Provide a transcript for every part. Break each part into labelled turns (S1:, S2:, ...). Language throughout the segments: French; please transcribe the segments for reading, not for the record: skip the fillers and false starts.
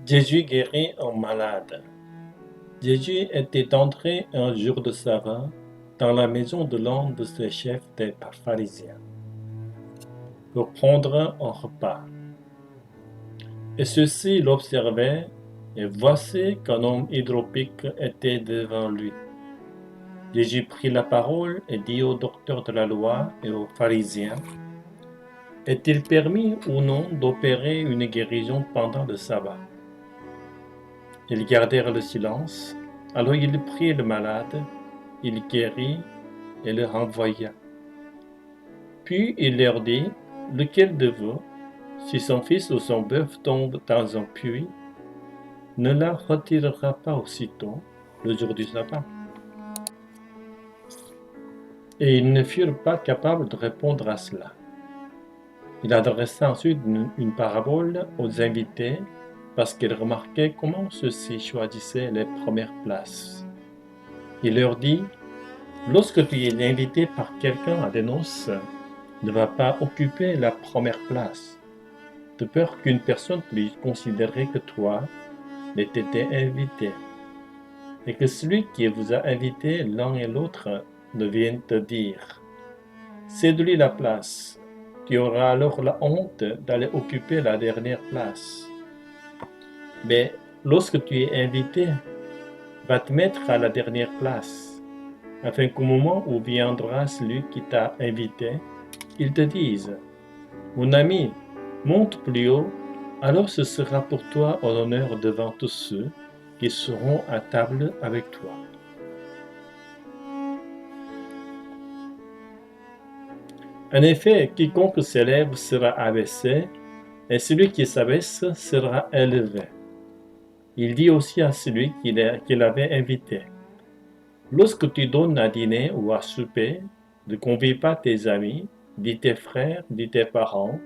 S1: Jésus guérit un malade. Jésus était entré un jour de sabbat dans la maison de l'un de ses chefs des pharisiens pour prendre un repas. Et ceux-ci l'observaient, et voici qu'un homme hydropique était devant lui. Jésus prit la parole et dit aux docteurs de la loi et aux pharisiens, « Est-il permis ou non d'opérer une guérison pendant le sabbat ?» Ils gardèrent le silence. Alors il prit le malade, il guérit et le renvoya. Puis il leur dit, « Lequel de vous, si son fils ou son bœuf tombe dans un puits, ne la retirera pas aussitôt le jour du sabbat ?» Et ils ne furent pas capables de répondre à cela. Il adressa ensuite une parabole aux invités parce qu'il remarquait comment ceux-ci choisissaient les premières places. Il leur dit, « Lorsque tu es invité par quelqu'un à des noces, ne va pas occuper la première place, de peur qu'une personne puisse considérer que toi n'étais invité, et que celui qui vous a invité l'un et l'autre ne vienne te dire, « Cède-lui la place ». Tu auras alors la honte d'aller occuper la dernière place. Mais lorsque tu es invité, va te mettre à la dernière place, afin qu'au moment où viendra celui qui t'a invité, il te dise, « Mon ami, monte plus haut, alors ce sera pour toi un honneur devant tous ceux qui seront à table avec toi. » En effet, quiconque s'élève sera abaissé, et celui qui s'abaisse sera élevé. Il dit aussi à celui qu'il avait invité, « Lorsque tu donnes à dîner ou à souper, ne convie pas tes amis, ni tes frères, ni tes parents,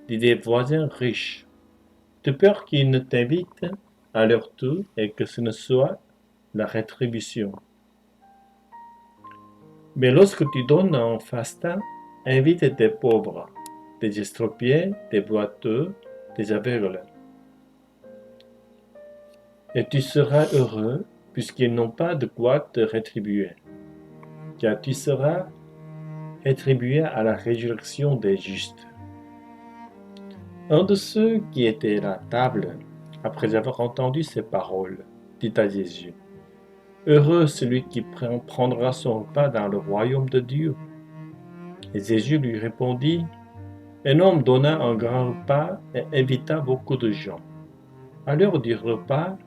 S1: ni des voisins riches, de peur qu'ils ne t'invitent à leur tour et que ce ne soit la rétribution. Mais lorsque tu donnes un festin, invite tes pauvres, tes estropiés, tes boiteux, tes aveugles. Et tu seras heureux, puisqu'ils n'ont pas de quoi te rétribuer, car tu seras rétribué à la résurrection des justes. » Un de ceux qui étaient à la table, après avoir entendu ces paroles, dit à Jésus, « Heureux celui qui prendra son repas dans le royaume de Dieu. » Et Jésus lui répondit, « Un homme donna un grand repas et invita beaucoup de gens. À l'heure du repas,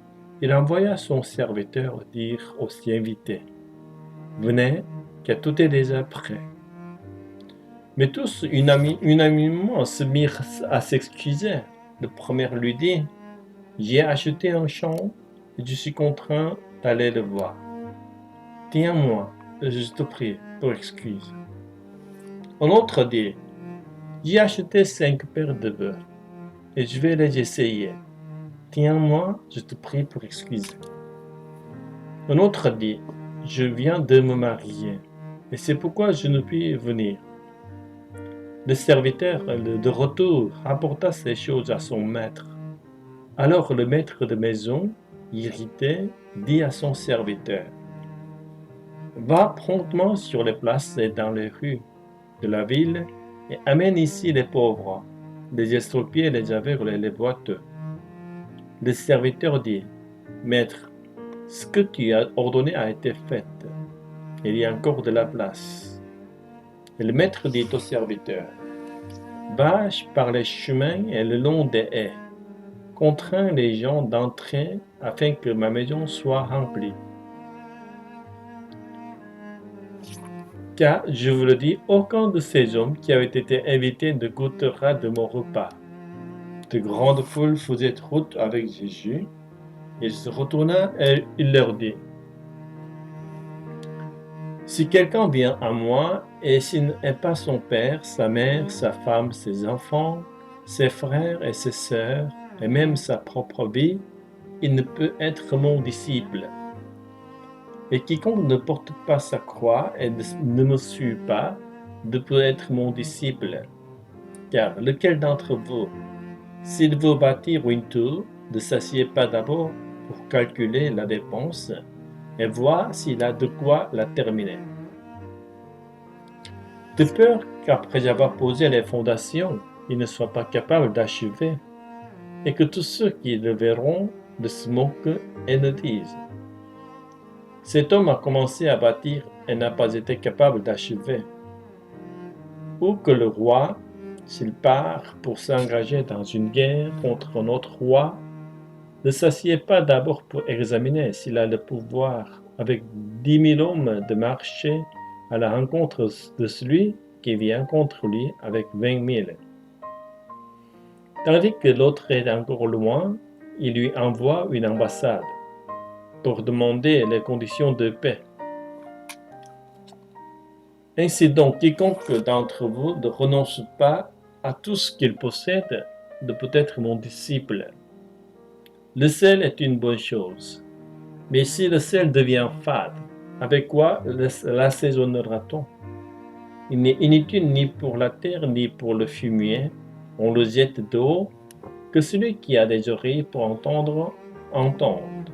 S1: il envoya son serviteur dire aux invités, « Venez, car tout est déjà prêt. » Mais tous unanimement se mirent à s'excuser. Le premier lui dit, « J'ai acheté un champ et je suis contraint d'aller le voir. Tiens-moi, je te prie, pour excuse. » Un autre dit, « J'ai acheté 5 paires de bœufs et je vais les essayer. Tiens-moi, je te prie pour excuser. » Un autre dit, « Je viens de me marier et c'est pourquoi je ne puis venir. » Le serviteur, de retour, rapporta ces choses à son maître. Alors le maître de maison, irrité, dit à son serviteur, « Va promptement sur les places et dans les rues de la ville et amène ici les pauvres, les estropiés, les aveugles et les boiteux. » Le serviteur dit, « Maître, ce que tu as ordonné a été fait. Il y a encore de la place. » Et le maître dit au serviteur, « Va par les chemins et le long des haies, contrains les gens d'entrer afin que ma maison soit remplie. Car, je vous le dis, aucun de ces hommes qui avaient été invités ne goûtera de mon repas. » De grandes foules faisaient route avec Jésus. Il se retourna et il leur dit, « Si quelqu'un vient à moi et s'il n'est pas son père, sa mère, sa femme, ses enfants, ses frères et ses sœurs, et même sa propre vie, il ne peut être mon disciple. Et quiconque ne porte pas sa croix et ne me suit pas, ne peut être mon disciple. Car lequel d'entre vous, s'il veut bâtir une tour, ne s'assied pas d'abord pour calculer la dépense et voir s'il a de quoi la terminer. De peur qu'après avoir posé les fondations, il ne soit pas capable d'achever, et que tous ceux qui le verront ne se moquent et ne disent: cet homme a commencé à bâtir et n'a pas été capable d'achever. Ou que le roi, s'il part pour s'engager dans une guerre contre un autre roi, ne s'assied pas d'abord pour examiner s'il a le pouvoir, avec 10 000 hommes, de marcher à la rencontre de celui qui vient contre lui avec 20 000. Tandis que l'autre est encore loin, il lui envoie une ambassade pour demander les conditions de paix. Ainsi donc, quiconque d'entre vous ne renonce pas à tout ce qu'il possède ne peut être mon disciple. Le sel est une bonne chose, mais si le sel devient fade, avec quoi l'assaisonnera-t-on? Il n'est inutile ni pour la terre ni pour le fumier. On le jette d'eau. Que celui qui a des oreilles pour entendre, entende.